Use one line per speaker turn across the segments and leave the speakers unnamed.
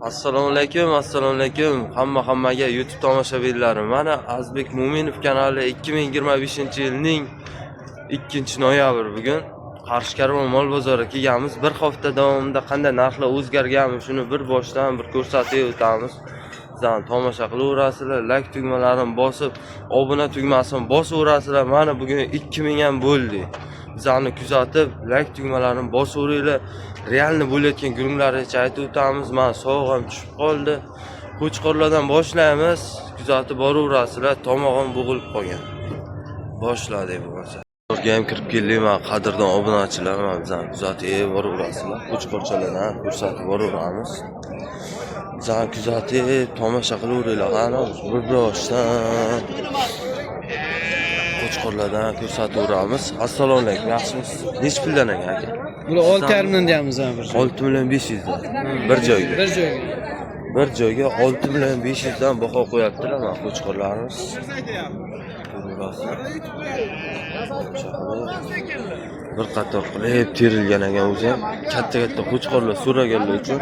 Assalomu alaykum. Hammaga YouTube tomoshabinlarim. Mana Azbek Muminov kanali 2025-yilning 2-noyabr bugun Qarshi Karvon mol bozoriga kelganmiz. Bir hafta davomida qanday narxlar o'zgarganmi, shuni bir boshdan bir ko'rsatib o'tamiz. Sizlar tomosha qilaverasizlar, like tugmalarini bosib, obuna tugmasini bosaverasizlar. Mana bugun 2000 ham bo'ldi. Bizlarni kuzatib, like tugmalarini bosaveringlar. Realni bo'layotgan gurunglarni aytib o'tamiz. Men sog'im tushib qoldi. Qo'chqorlardan boshlaymiz. Kuzatib boraverasizlar. Tomog'im bo'g'ilib qolgan. Boshladik bo'lsa. Bizga ham kirib keldik, men qadrdon obunachilar, men bizlarni kuzatib boraverasizlar. Qo'chqorchalardan ko'rsatib boraveramiz. Bizlarni kuzatib, tomosha qilaveringlar. Qani, bir boshdan qo'chqorlardan ko'rsataveramiz. Assalomu alaykum, yaxshimisiz? Nech puldan aka?
Bular 6,5 dan deymiz ham bir.
6,500 dan. Bir joyga. Bir joyga 6,500 dan baho qo'yaptilar mana qo'chqorlarimiz. Bir qator qilib terilgan ekan o'zi. Katta qo'chqorlar so'raganlar uchun.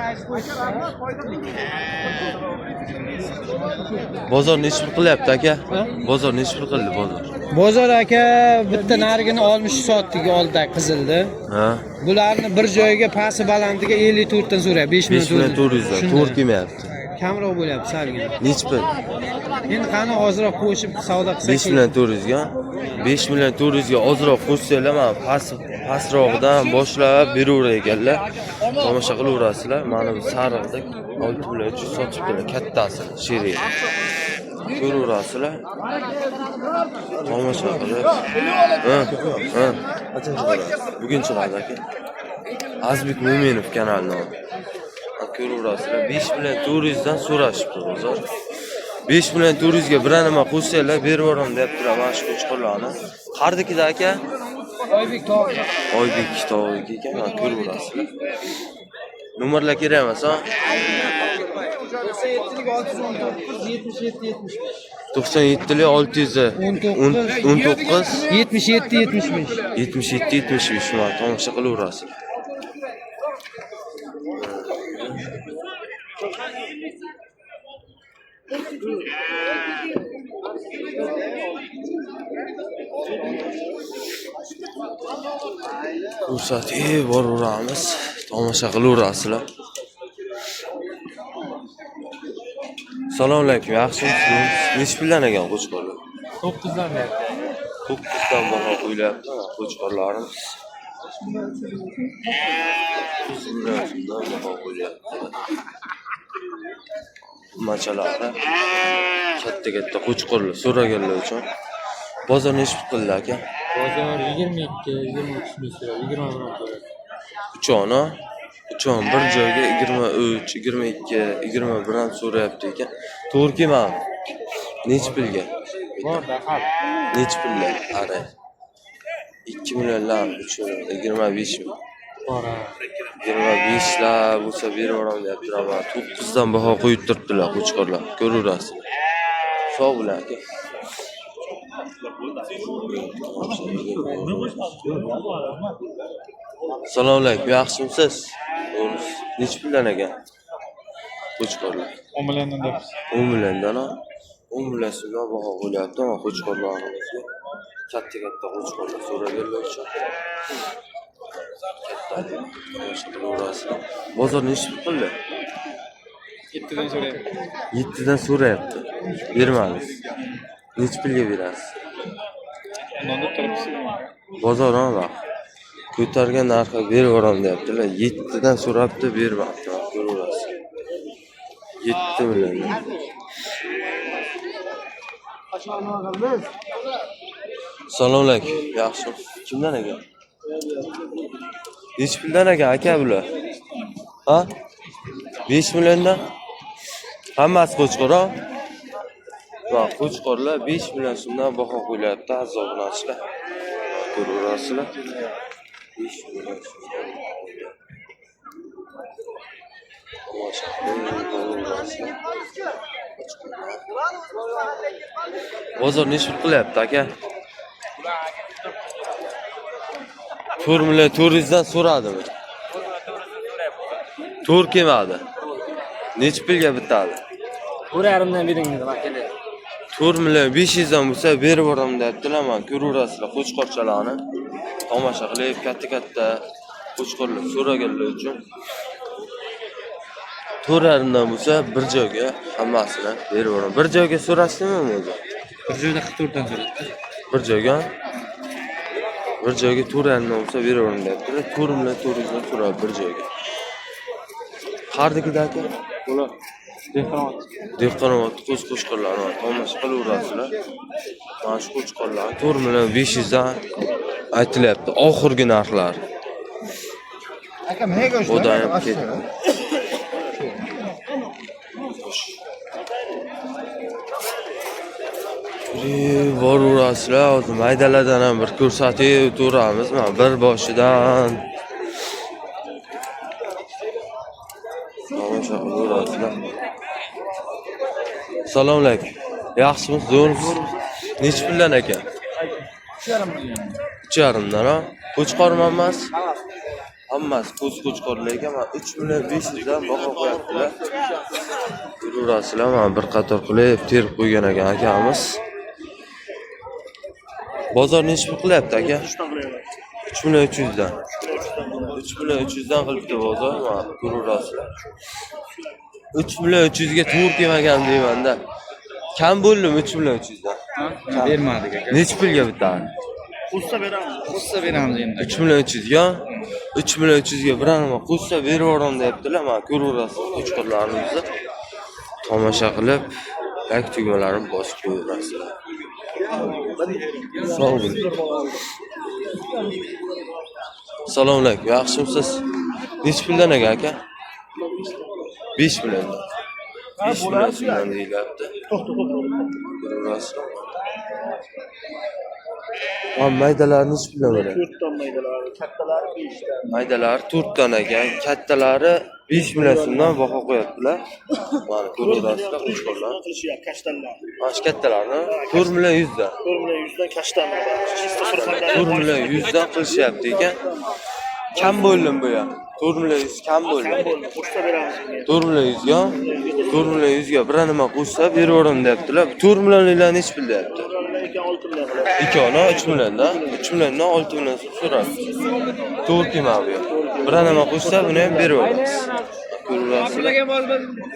Bozor nech pul qilyapti aka? Bozor nech pul qildi bozor?
Bozor aka bitta narigini 60 soatga oldi qizildi.
Ha.
Bularni bir joyga pasi balandiga 54 dan so'rayapti.
5400 dan. To'g'ri kelmayapti.
Kamroq bo'lyapti salgina.
Nech pul?
Endi qani ozroq qo'shib savdo qilsak.
5,400 ga. 5,400 ga ozroq qo'shsanglar, mana pastrog'idan boshlab beraverar ekanlar. Tomosha qilaverasizlar. Mana bu sariqda 6,300 sotibdilar, kattasi, sheri. Ko'raverasizlar. Tomosha qilib. Bugun chiqadi aka. Azbek Muminov kanalidan. Ko'raverasizlar. 5,400 dan so'rashibdi bozor. 5,400 ga bir nima qo'shsanglar berib yuboraman debdilar mana shu qo'chqorlarni. Qardikida aka?
Oybek tog'i.
Oybek tog'i ekan, mana ko'raverasizlar. Nomerlar kerak emas, ha?
97
619
77 75.
77-75 mana tomosha qilaverasizlar. Ko'rsatib boraveramiz. Tomosha qilaverasizlar. Assalomu alaykum, yaxshimisiz? Nech puldan ekan qo'chqorlar?
9 dan berdi.
9 dan baho qo'yilyapti qo'chqorlarimiz. 9 dan baho qo'yilyapti. Machalari katta qo'chqorlar so'raganlar uchun. Bozor nech pul qildi aka?
Bozor 22, 23 ming so'ra, 20 ming so'ra.
Uchon bir joyga 23, 22, 21 dan so'rayapti ekan. To'g'ri kelmadi. Nech pulga?
Borda xat.
Nech pulga? Qara. 2 millionlar, 3 million, 25 ming.
Bora.
25 la bo'lsa berib yuboraman deyaptilar. 9 dan baho qo'yib turibdilar qo'chqorlar. Ko'raverasizlar. Sog' bo'ling aka. Assalomu alaykum, yaxshimisiz? Nech puldan ekan? Qo'chqorlar.
10 milliondan debsiz.
10 milliondan, 10 million so'mdan baho qo'yapti mana qo'chqorlarimizga. Katta qo'chqorlar so'raganlar uchun. Bozor nech pul qildi?
7 dan so'rayapti.
7 dan so'rayapti. Bermamiz. Nech pulga berasiz? Bozor ha. Ko'targan narxga berib yuboraman deyaptilar. 7 dan so'rabdi, bermabdi. Ko'raverasiz. 7 million. Assalomu alaykum. Yaxshimi? Kimdan ekan? Nech puldan ekan aka bular? Ha? 5 milliondan? Hammasi qo'chqor, ha? Va qo'chqorlar 5 million so'mdan baho qo'yilyapti, aziz obunachilar. Ko'raverasizlar. 5 million so'mdan. Bozor nech pul qilyapti aka? 4,400 dan so'radimi? To'g'ri kelmadi. Necha pulga bitadi?
1,5dan beringiz aka.
4 million 500 dan bo'lsa berib yuboraman deyaptilar. Men ko'raverasizlar qo'chqorchalarni. Tomosha qilib katta qo'chqorlar so'raganlar uchun 4,5 dan bo'lsa bir joyga hammasini berib yuboraman. Bir joyga so'rashdingmi o'zi?
Bir joyda 44 dan so'radi.
Bir joyga 4,5 dan bo'lsa berib yuboraman deyaptilar. 4 million 400 dan so'rab bir joyga. Qardikida aka?
Bular
Dehqonobod qo'chqorlarni tomosha qilaverasizlar. Mana shu qo'chqorlar 4 million 500 dan aytilyapti. Oxirgi narxlar.
Aka mega
Odam ketdi. Boraverasizlar, hozir maydalardan ham bir ko'rsatib turamiz. Mana bir boshidan tomosha qilaverasizlar. Assalomu alaykum. Yaxshimisiz? Zo'rmisiz? Necha puldan aka? 3,5 dan, ha? Qo'chqormi hammasi? Hammasi qo'chqorlarga mana 3 million 500 dan baho qo'yaptilar. Ko'raverasizlar, mana bir qator qilib terib qo'ygan ekan akamiz. Bozor necha pul qilyapti aka? 3 million 300 dan. 3 million 300 dan qilibdi bozor, mana ko'raverasizlar. 3 million 300 ga to'g'ri kelmagan deyman-da. Kam bo'ldim 3 million 300 dan.
Bermadik aka.
Necha pulga bitadi?
Qo'shsa beramiz endi.
3 million 300 ga 3 million 300 ga bironima qo'shsa berib yuboraman deyaptilar. Mana ko'raverasiz qo'chqorlarimizni. Tomosha qilib, like tugmalarini bosib qo'yaverasizlar. Sog' bo'ling. Assalomu alaykum. Yaxshimisiz? Necha puldan aka? 5 million. 5 million so'mdan deyilyapti. Ko'raverasizlar. Maydalar necha puldan bo'ladi?
4 ton maydalari, kattalari 5 ton.
Maydalar 4 ton ekan, kattalari 5 million so'mdan baho qo'yaptilar. Mana ko'raverasizlar qo'chqorlar.
Qilishyapti kashtanlar.
Mana shu kattalarni 4 million 100 dan.
4 million 100 dan kashtanlar. Chista surxondaryo.
4 million 100 dan qilishyapti ekan. Kam bo'ldim bu ham. 4 million 100 kam bo'ldi.
Qo'shsa beramiz.
4 million 100 ga 4 million 100 ga bir nima qo'shsa berib yuboraman deyaptilar. 4 millionliklar necha pul deyapti?
6 million qiladi.
Ikkona 3 milliondan, 3 milliondan 6 million so'radi. To'g'ri kelmadi bu. Bir nima qo'shsa buni ham berib yuboramiz. Ko'rasizlar.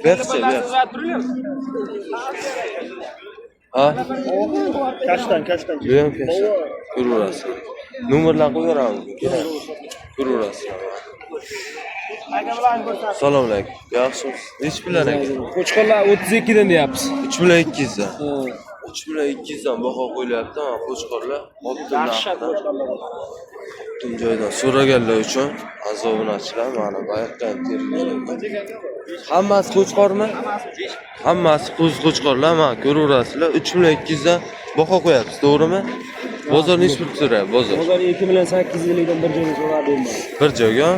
Berchi, ber. Ha?
Kashtan.
Bu ham kashtan. Ko'rasizlar. Nomerlar qo'yaramiz. Kerak. Ko'rasizlar. Assalomu alaykum. Yaxshimisiz? Necha pullar ekan?
Qo'chqorlar 32 dan deyapsiz.
3 million 200 dan. 3 million 200 dan baho qo'yilyapti. Mana qo'chqorlar optim narxda. Optim joydan so'raganlar uchun azobunachilar mana boyoqdan terib. Hammasi qo'chqormi? Hammasi qo'chqorlar. Mana ko'raverasizlar. 3 million 200 dan baho qo'yapsiz, to'g'rimi? Bozor necha pul so'rayapti bozor?
Bozor 2 million 800 dan bir joyga so'radi endi.
Bir joyga?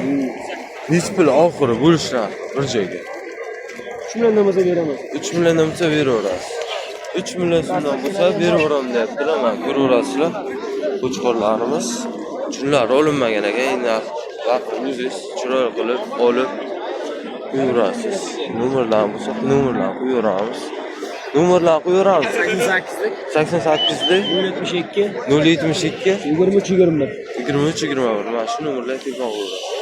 Necha pul oxiri bo'lishlar bir joyga?
3 milliondan bo'lsa beramiz.
3 milliondan bo'lsa beraverasiz. 3 million so'mdan bo'lsa beraveramiz deyaptilar. Mana ko'raverasizlar. Qo'chqorlarimiz chunlar olinmagan ekan. Endi vaqt o'zingiz chiroyli qilib olib qo'yaverasiz. Nomerlarni bo'lsa nomerlarni qo'yaveramiz. Nomerlarni qo'yaveramiz. 88lik
072
072
23 21.
23-21. Mana shu nomerlarga telefon qilaverasiz.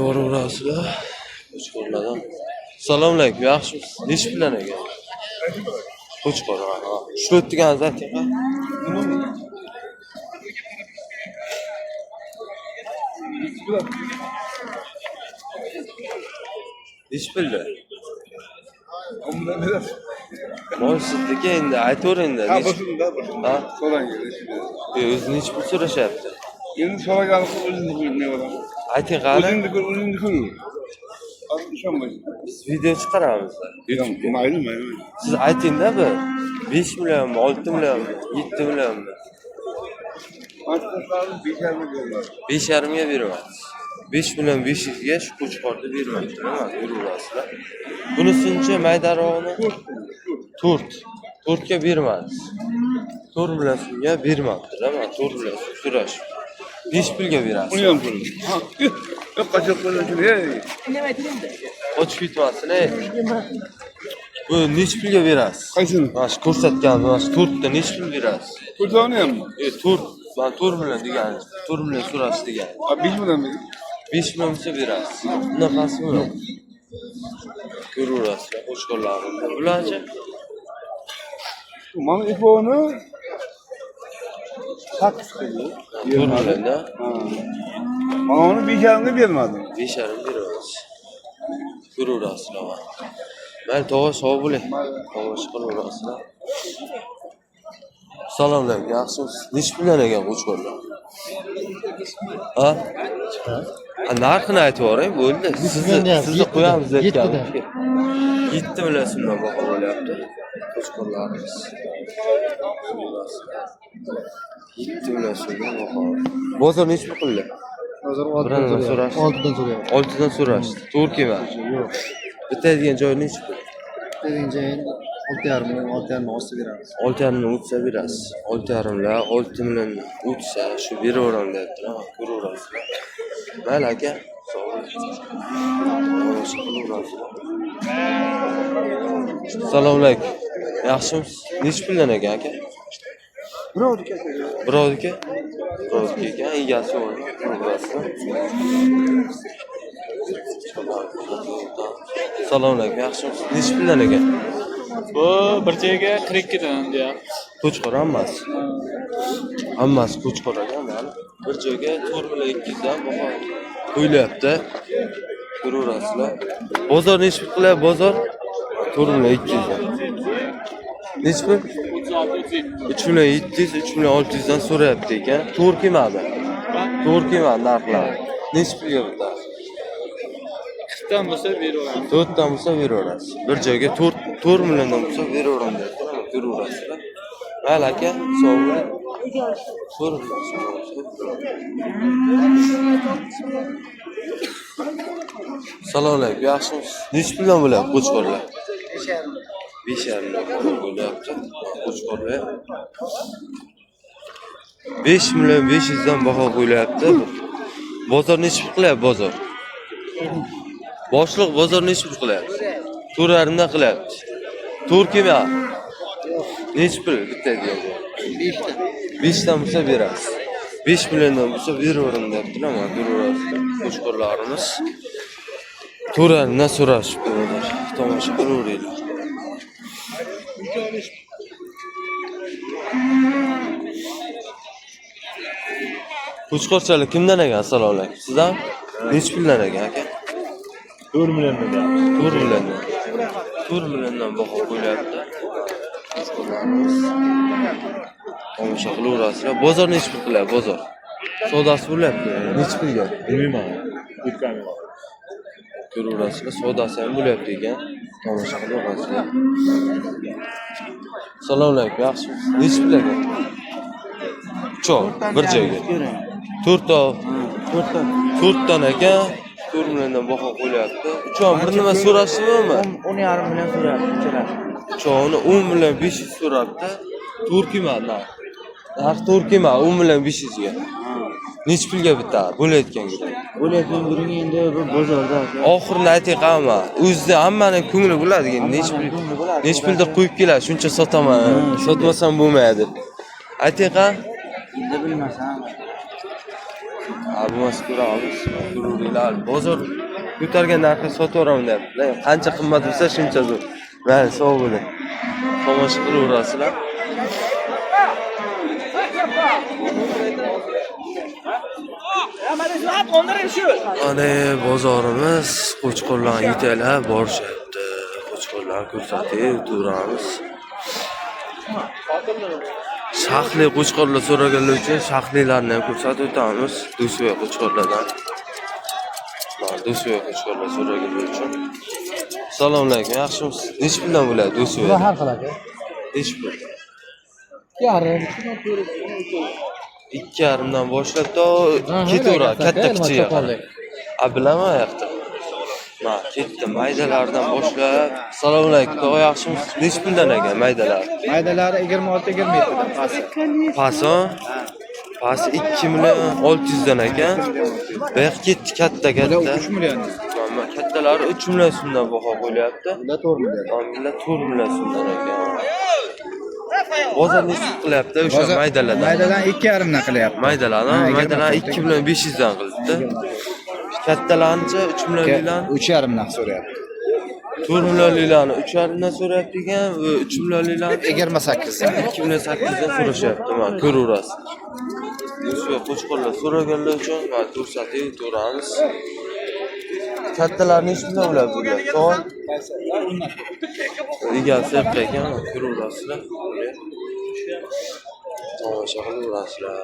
Boraverasizlar. Qo'chqorlardan. Assalomu alaykum. Yaxshimisiz? Necha puldan ekan? Qo'chqor. Ha. Shu o'tgan zaten. Necha pulda? Bo'lsizga endi aytavering endi. Ha? O'zi necha pul so'rashyapti?
Endi so'ragan o'zingizni ne bo'lar?
Ayting qani?
O'zingizni ko'ring. İşonmayın.
Biz video chiqaramiz. YouTube'ga.
Mayli.
Siz aytingda bir 5 millionmi, 6 millionmi, 7 millionmi?
Arkadaşlarım bir yerine diyorlar.
5,5 ga beramiz. 5 million 500 ga shu qo'chqorni bermoqchi, nima ko'rasizlar. Bunisinchi maydarog'ini 4 ga beramiz. 4 million so'mga bermoqchilar, mana 4 million so'rash. 5 pulga berasiz.
Bunu yapıyorum. Ha, Yok kaçak böyle şuraya.
Qochib ketmasin, ey. Bu necha pulga berasiz?
Kaçın?
Mana shu ko'rsatgan, mana shu 4 ta necha pul berasiz?
Kurtarmıyor mu?
4, ben 4 million degan, 4 million so'rash degan.
Abi 5 milyon mu?
5 million bo'lsa berasiz. Bunaqasimi? Ko'raverasiz, qo'shqonlarimni. Bularchi?
Bana iPhone'u 8 kılıyor.
4 millionda
Bana onu bir kere vermedi.
5,5 beramiz. Ko'raverasizlar. Mayli, tog'a sog' bo'ling. Tomosha qilaverasizlar. Salom alaykum, yaxshimisiz? Necha puldan ekan qo'chqorlar? Ha? Narxini aytib yuboring, bo'ldi. Sizni qo'yamiz aytganmiz. 7 million so'mdan baho bo'lyapti. Qo'chqorlarimiz. 7 million so'mdan baho. Bozor necha pul qildi?
Hozir
Birini so'rashdi.
6dan so'rayapti.
6dan so'rashdi. To'g'ri kelmadi.
Yo'q.
Bitadigan joyi necha pul?
Degan joyin 6,5 ostida beramiz.
6,5 o'tsa berasiz. 6,5lar 6 million o'tsa shu beraveram deyaptilar. Ko'raverasizlar. Mayli aka, sog' bo'ling. Assalomu alaykum. Yaxshimisiz? Necha puldan ekan aka? Birovniki. Birovniki ekan, egasi bor. Assalomu alaykum. Yaxshimisiz? Necha puldan ekan?
Bu bir joyga 42 dan deyapti.
Qo'chqor hammasi. Hammasi qo'chqor ekan, mana. Bir joyga 4 million 200 dan baho qo'yilyapti. Ko'raverasizlar. Bozor necha pul qilyapti bozor? 4 million 200 dan. Necha pul? 3 million 700, 3 million 600 dan so'rayapti ekan. To'g'ri kelmadi. To'g'ri kelmadi narxlar. Necha pulga bitadi?
40 dan bo'lsa beraveramiz.
4 dan bo'lsa beraverasiz. Bir joyga 4 milliondan bo'lsa beraveraman deyapti. Ko'raverasizlar. Mayli aka, sog' bo'ling. Assalomu alaykum, yaxshimisiz? Necha puldan bo'lyapti qo'chqorlar? 5,5 bo'lyapti qo'chqorlar. 5 million 500 dan baho qo'yilyapti. Bozor necha pul qilyapti bozor? Boshliq bozor necha pul qilyapti? 4,5 dan qilyapti. To'g'ri kelmayapti. Necha pul bitadigan joy?
5 dan.
5 dan bo'lsa berasiz. 5 milliondan bo'lsa beraveraman deyaptilar, mana ko'raverasizlar. Qo'chqorlarimiz 4,5 dan so'rashibdi. Tomosha qilaveringlar. Qo'chqorchalar kimdan ekan? Assalomu alaykum. Sizdan? Necha puldan ekan aka?
4 milliondan deyapti.
4 milliondan. 4 milliondan baho qo'yilyapti. Tomosha qilaverasizlar. Bozor necha pul qilyapti bozor? Savdosi bo'lyapti. Necha pulga? Bilmayman. Ko'raverasizlar, savdosi ham bo'lyapti ekan. Tomosha qilaverasizlar. Assalomu alaykum, yaxshimisiz? Necha pul ekan? Cho'q, bir joyga. 4 ta. 4 dan ekan. 4 milliondan baho qo'yilyapti. Uchoq bir nima so'rashdimi?
10,5 million so'rayapti ikkalasi.
Uchoqni 10 million 500 so'rabdi. To'g'ri kelmadi narx. Narx to'g'ri kelmadi 10 million 500 ga. Necha pulga bitadi? Bo'layotgan gap.
Bo'layotgan guring endi bu bozorda.
Oxirini ayting qama. O'zida hammaning ko'ngli bo'ladi. Necha pulda qo'yib keladi, shuncha sotaman. Sotmasam bo'lmaydi. Ayting qa?
Endi bilmasam.
Abu Maskuramiz, ko'ringlar. Bozor ko'targan narxga sotaveraman deyaptilar. Qancha qimmat bo'lsa shuncha zo'r. Mayli, sog' bo'ling. Tomosha qilaverasizlar. Mana bozorimiz, qo'chqorlarni yetaklar borishyapti. Qo'chqorlarni ko'rsatib turamiz. Shaxli qo'chqorlar so'raganlar uchun shaxlilarni ham ko'rsatib o'tamiz. Do'svoy qo'chqorlardan. Mana do'svoy qo'chqorlar so'raganlar uchun. Assalomu alaykum, yaxshimisiz? Necha puldan bo'ladi do'svoy?
Har xil aka.
Necha pul?
2,5.
2,5 dan boshlab to ketaveradi, katta kichiga qarab. Bilaman yoqda. Ma, ketdi maydalardan boshlab. Assalomu alaykum, tog'a yaxshimisiz? Necha puldan ekan maydalar?
Maydalari 26-27 dan pasi.
Paso? Pasi 2 million 600 dan ekan. Bek ketdi katta.
3 million.
Mana kattalari 3 million so'mdan baho qo'ylyapti.
Bunda 4 million.
Millat 4 million so'mdan ekan. Bozor nechta qilyapti o'sha maydalardan?
Maydadan 2,5 dan qilyapti.
Maydalarni 2 million 500 dan qilibdi. Kattalarnicha 3 millionliklarni
3,5 dan so'rayapti.
4 millionliklarni 3,5 dan so'rayapti ekan, 3 millionliklarni
28 dan.
2 million 800 dan so'rashyapti. Mana ko'raverasiz. O'sha qo'chqorlar so'raganlar uchun mana ko'rsatib turamiz. Kattalarni hech kimda bo'ladi bular. To'g'ri. Egasi ekan, ko'raverasizlar. Tomosha qilaverasizlar.